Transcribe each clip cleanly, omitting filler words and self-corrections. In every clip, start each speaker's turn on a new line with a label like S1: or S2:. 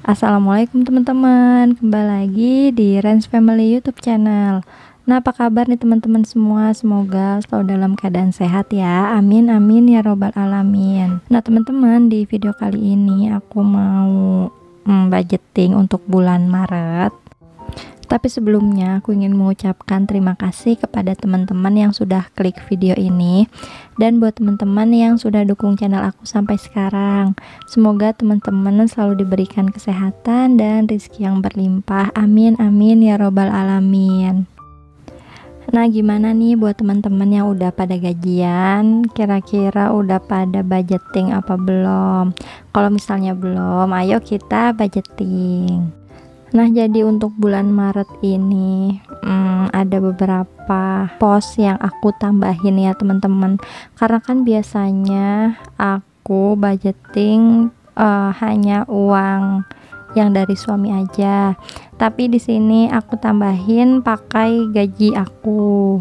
S1: Assalamualaikum teman-teman, kembali lagi di Rans Family YouTube channel. Nah, apa kabar nih teman-teman semua? Semoga selalu dalam keadaan sehat ya. Amin amin ya robbal alamin. Nah teman-teman, di video kali ini aku mau budgeting untuk bulan Maret. Tapi sebelumnya aku ingin mengucapkan terima kasih kepada teman-teman yang sudah klik video ini, dan buat teman-teman yang sudah dukung channel aku sampai sekarang. Semoga teman-teman selalu diberikan kesehatan dan rezeki yang berlimpah. Amin amin ya robbal alamin. Nah, gimana nih buat teman-teman yang udah pada gajian? Kira-kira udah pada budgeting apa belum? Kalau misalnya belum, ayo kita budgeting. Nah, jadi untuk bulan Maret ini ada beberapa pos yang aku tambahin ya teman-teman, karena kan biasanya aku budgeting hanya uang yang dari suami aja, tapi di sini aku tambahin pakai gaji aku.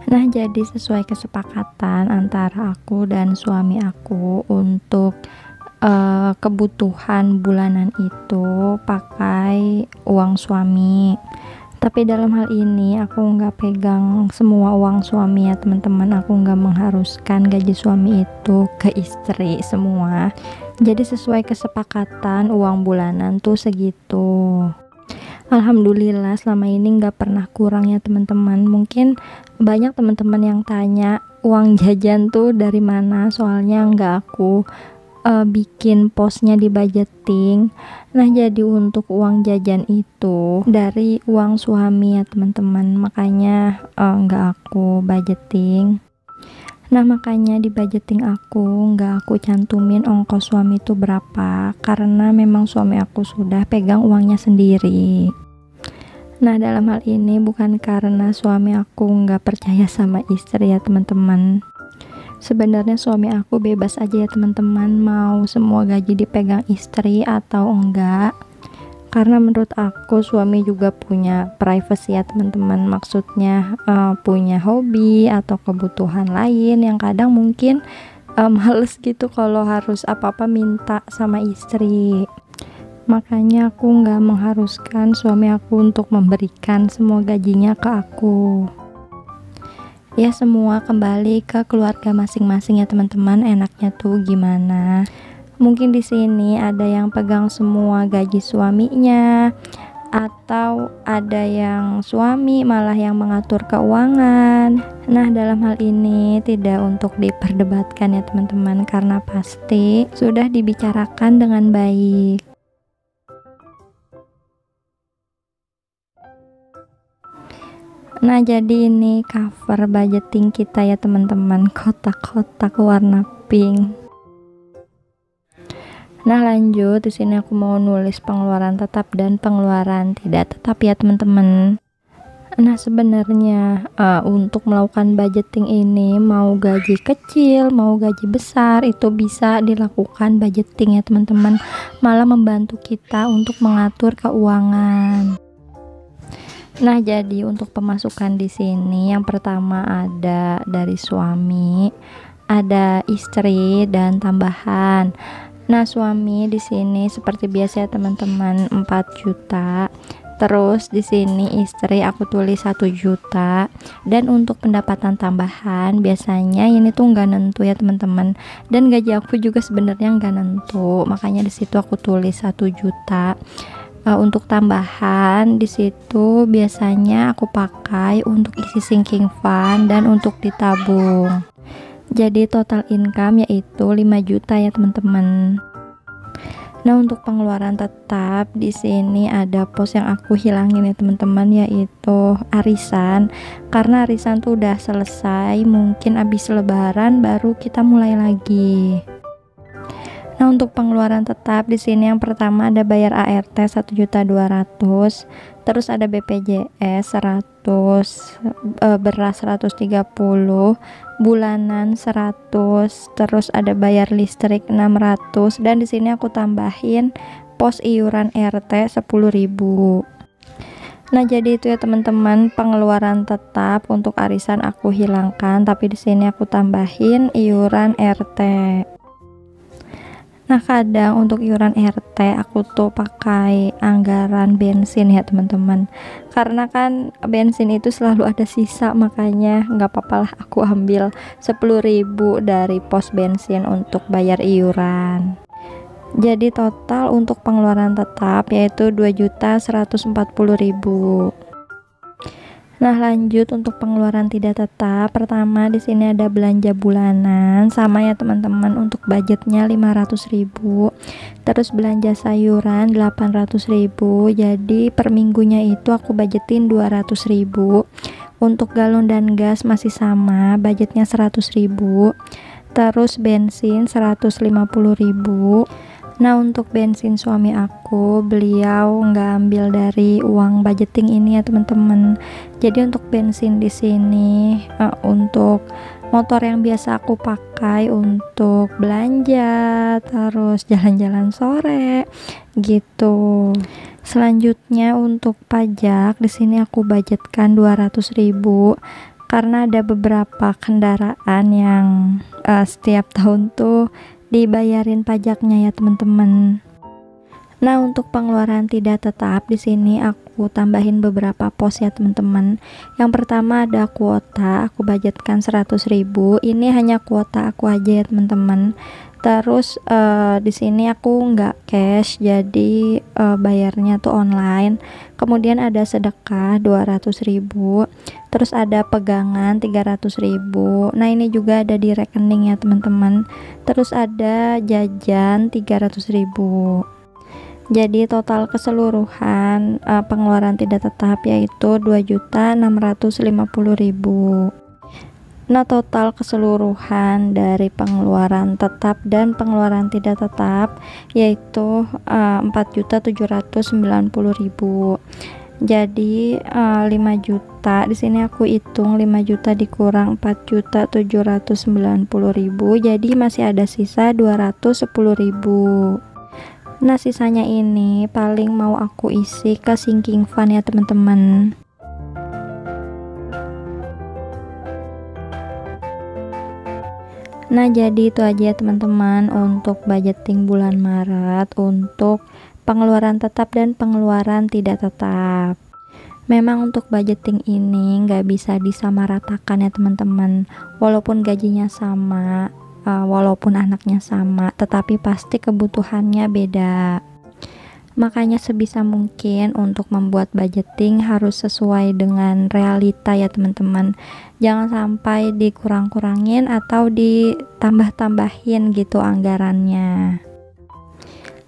S1: Nah, jadi sesuai kesepakatan antara aku dan suami aku untuk kebutuhan bulanan itu pakai uang suami. Tapi dalam hal ini aku nggak pegang semua uang suami ya teman-teman. Aku nggak mengharuskan gaji suami itu ke istri semua. Jadi sesuai kesepakatan uang bulanan tuh segitu. Alhamdulillah selama ini nggak pernah kurang ya teman-teman. Mungkin banyak teman-teman yang tanya uang jajan tuh dari mana, soalnya nggak aku bikin posnya di budgeting. Nah, jadi untuk uang jajan itu dari uang suami ya teman-teman, makanya nggak aku budgeting. Nah, makanya di budgeting aku nggak aku cantumin ongkos suami itu berapa, karena memang suami aku sudah pegang uangnya sendiri. Nah, dalam hal ini bukan karena suami aku nggak percaya sama istri ya teman-teman. Sebenarnya suami aku bebas aja ya teman-teman, mau semua gaji dipegang istri atau enggak, karena menurut aku suami juga punya privacy ya teman-teman. Maksudnya punya hobi atau kebutuhan lain yang kadang mungkin males gitu kalau harus apa-apa minta sama istri. Makanya aku nggak mengharuskan suami aku untuk memberikan semua gajinya ke aku. Ya, semua kembali ke keluarga masing-masing ya teman-teman, enaknya tuh gimana. Mungkin di sini ada yang pegang semua gaji suaminya, atau ada yang suami malah yang mengatur keuangan. Nah, dalam hal ini tidak untuk diperdebatkan ya teman-teman, karena pasti sudah dibicarakan dengan baik. Nah, jadi ini cover budgeting kita ya teman-teman, kotak-kotak warna pink. Nah, lanjut di sini aku mau nulis pengeluaran tetap dan pengeluaran tidak tetap ya teman-teman. Nah, sebenarnya untuk melakukan budgeting ini, mau gaji kecil mau gaji besar, itu bisa dilakukan budgeting ya teman-teman, malah membantu kita untuk mengatur keuangan. Nah, jadi untuk pemasukan di sini yang pertama ada dari suami, ada istri, dan tambahan. Nah, suami di sini seperti biasa ya teman-teman, 4 juta. Terus di sini istri aku tulis 1 juta. Dan untuk pendapatan tambahan biasanya ini tuh nggak nentu ya teman-teman. Dan gaji aku juga sebenarnya nggak nentu. Makanya di situ aku tulis 1 juta. Untuk tambahan di situ biasanya aku pakai untuk isi sinking fund dan untuk ditabung. Jadi total income yaitu 5 juta ya teman-teman. Nah, untuk pengeluaran tetap di sini ada pos yang aku hilangin ya teman-teman, yaitu arisan. Karena arisan tuh udah selesai, mungkin habis lebaran baru kita mulai lagi. Nah, untuk pengeluaran tetap di sini yang pertama ada bayar ART 1.200.000, terus ada BPJS 100, beras 130, bulanan 100, terus ada bayar listrik 600, dan di sini aku tambahin pos iuran RT 10.000. Nah, jadi itu ya teman-teman, pengeluaran tetap untuk arisan aku hilangkan, tapi di sini aku tambahin iuran RT. Nah, kadang untuk iuran RT aku tuh pakai anggaran bensin ya teman-teman, karena kan bensin itu selalu ada sisa, makanya nggak apa-apa lah aku ambil 10.000 dari pos bensin untuk bayar iuran. Jadi total untuk pengeluaran tetap yaitu 2.140.000. Nah, lanjut untuk pengeluaran tidak tetap. Pertama di sini ada belanja bulanan, sama ya teman-teman, untuk budgetnya 500.000. Terus belanja sayuran 800.000. Jadi per minggunya itu aku budgetin 200.000. Untuk galon dan gas masih sama, budgetnya 100.000. Terus bensin 150.000. Nah, untuk bensin suami aku, beliau nggak ambil dari uang budgeting ini ya teman-teman. Jadi untuk bensin di sini untuk motor yang biasa aku pakai untuk belanja, terus jalan-jalan sore gitu. Selanjutnya untuk pajak di sini aku budgetkan 200.000 karena ada beberapa kendaraan yang setiap tahun tuh dibayarin pajaknya ya teman-teman. Nah, untuk pengeluaran tidak tetap di sini aku tambahin beberapa pos ya teman-teman. Yang pertama ada kuota, aku budgetkan 100.000. Ini hanya kuota aku aja ya teman-teman. Terus di sini aku nggak cash, jadi bayarnya tuh online. Kemudian ada sedekah 200.000. Terus ada pegangan 300.000. Nah, ini juga ada di rekening ya teman-teman. Terus ada jajan 300.000. Jadi total keseluruhan pengeluaran tidak tetap yaitu 2.650.000. Nah, total keseluruhan dari pengeluaran tetap dan pengeluaran tidak tetap yaitu 4.790.000. Jadi 5 juta di sini aku hitung 5 juta dikurang 4.790.000, jadi masih ada sisa 210.000. Nah, sisanya ini paling mau aku isi ke sinking fund ya teman-teman. Nah, jadi itu aja ya teman-teman untuk budgeting bulan Maret untuk pengeluaran tetap dan pengeluaran tidak tetap. Memang untuk budgeting ini nggak bisa disamaratakan ya teman-teman. Walaupun gajinya sama, walaupun anaknya sama, tetapi pasti kebutuhannya beda. Makanya sebisa mungkin untuk membuat budgeting harus sesuai dengan realita ya teman-teman. Jangan sampai dikurang-kurangin atau ditambah-tambahin gitu anggarannya.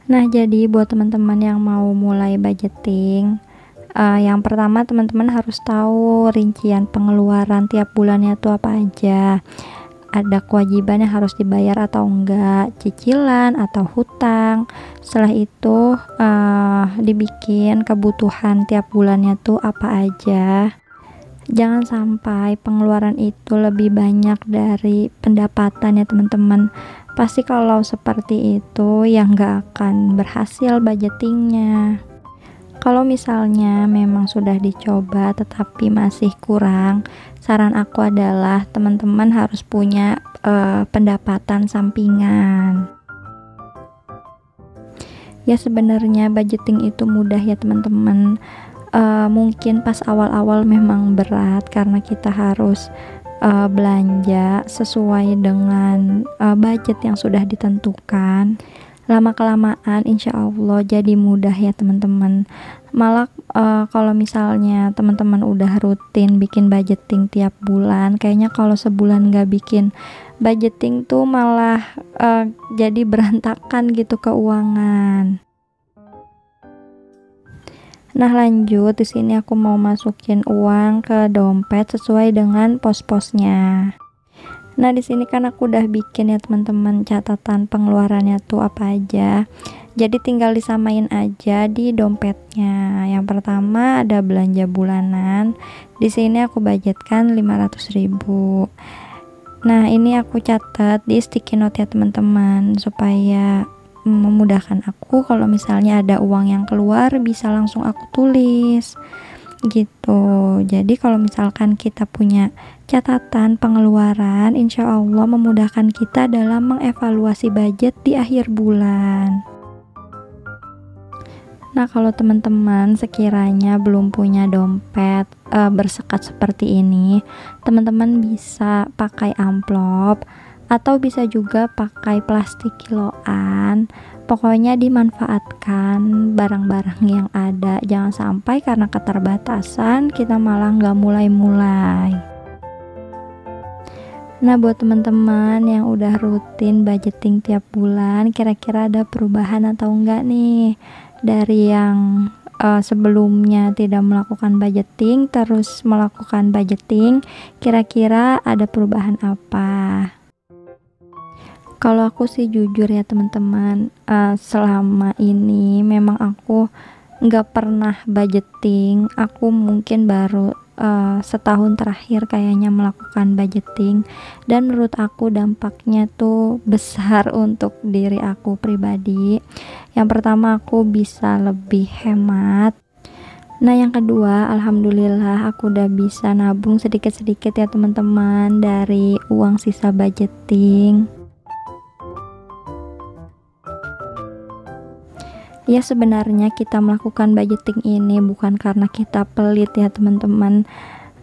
S1: Nah, jadi buat teman-teman yang mau mulai budgeting, yang pertama teman-teman harus tahu rincian pengeluaran tiap bulannya tuh apa aja. Ada kewajiban yang harus dibayar atau enggak, cicilan atau hutang. Setelah itu dibikin kebutuhan tiap bulannya tuh apa aja. Jangan sampai pengeluaran itu lebih banyak dari pendapatan ya teman-teman. Pasti kalau seperti itu yang enggak akan berhasil budgetingnya. Kalau misalnya memang sudah dicoba tetapi masih kurang, saran aku adalah teman-teman harus punya pendapatan sampingan. Ya, sebenarnya budgeting itu mudah ya teman-teman. Mungkin pas awal-awal memang berat karena kita harus belanja sesuai dengan budget yang sudah ditentukan. Lama-kelamaan insya Allah jadi mudah ya teman-teman. Malah kalau misalnya teman-teman udah rutin bikin budgeting tiap bulan, kayaknya kalau sebulan nggak bikin budgeting tuh malah jadi berantakan gitu keuangan. Nah, lanjut di sini aku mau masukin uang ke dompet sesuai dengan pos-posnya. Nah, di sini kan aku udah bikin ya teman-teman catatan pengeluarannya tuh apa aja. Jadi tinggal disamain aja di dompetnya. Yang pertama ada belanja bulanan. Di sini aku budgetkan 500.000. Nah, ini aku catat di sticky note ya teman-teman supaya memudahkan aku kalau misalnya ada uang yang keluar bisa langsung aku tulis. gitu. Jadi kalau misalkan kita punya catatan pengeluaran, insya Allah memudahkan kita dalam mengevaluasi budget di akhir bulan. Nah, kalau teman-teman sekiranya belum punya dompet bersekat seperti ini, teman-teman bisa pakai amplop atau bisa juga pakai plastik kiloan. Pokoknya dimanfaatkan barang-barang yang ada, jangan sampai karena keterbatasan kita malah nggak mulai-mulai. Nah, buat teman-teman yang udah rutin budgeting tiap bulan, kira-kira ada perubahan atau enggak nih dari yang sebelumnya tidak melakukan budgeting terus melakukan budgeting, kira-kira ada perubahan apa? Kalau aku sih jujur ya teman-teman, selama ini memang aku nggak pernah budgeting. Aku mungkin baru setahun terakhir kayaknya melakukan budgeting, dan menurut aku dampaknya tuh besar untuk diri aku pribadi. Yang pertama, aku bisa lebih hemat. Nah, yang kedua, alhamdulillah aku udah bisa nabung sedikit-sedikit ya teman-teman dari uang sisa budgeting. Ya, sebenarnya kita melakukan budgeting ini bukan karena kita pelit ya teman-teman,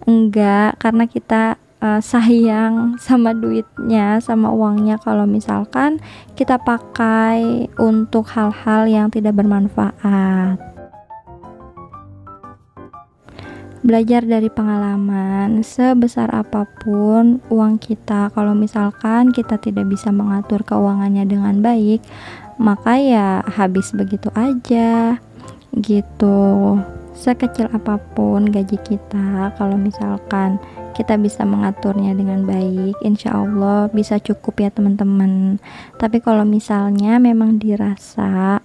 S1: enggak, karena kita sayang sama duitnya, sama uangnya. Kalau misalkan kita pakai untuk hal-hal yang tidak bermanfaat. Belajar dari pengalaman, sebesar apapun uang kita, kalau misalkan kita tidak bisa mengatur keuangannya dengan baik, maka ya habis begitu aja gitu. Sekecil apapun gaji kita, kalau misalkan kita bisa mengaturnya dengan baik, insya Allah bisa cukup ya teman-teman. Tapi kalau misalnya memang dirasa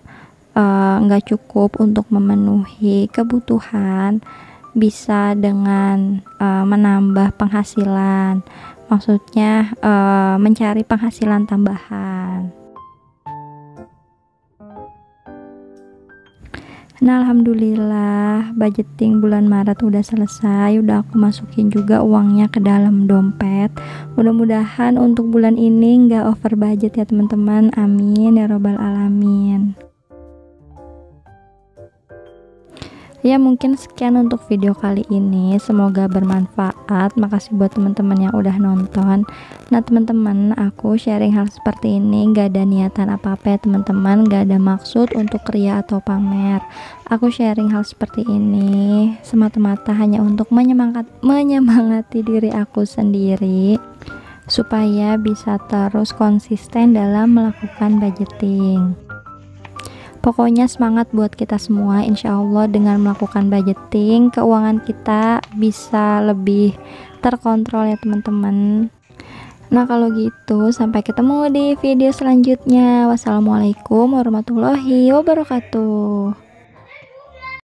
S1: nggak cukup untuk memenuhi kebutuhan, bisa dengan menambah penghasilan, maksudnya mencari penghasilan tambahan. Nah, alhamdulillah budgeting bulan Maret udah selesai, udah aku masukin juga uangnya ke dalam dompet. Mudah-mudahan untuk bulan ini nggak over budget ya teman-teman, amin ya robbal alamin. Ya, mungkin sekian untuk video kali ini, semoga bermanfaat. Makasih buat teman-teman yang udah nonton. Nah teman-teman, aku sharing hal seperti ini gak ada niatan apa-apa ya teman-teman, gak ada maksud untuk ria atau pamer. Aku sharing hal seperti ini semata-mata hanya untuk menyemangati diri aku sendiri, supaya bisa terus konsisten dalam melakukan budgeting. Pokoknya semangat buat kita semua, insya Allah dengan melakukan budgeting, keuangan kita bisa lebih terkontrol ya teman-teman. Nah kalau gitu, sampai ketemu di video selanjutnya. Wassalamualaikum warahmatullahi wabarakatuh.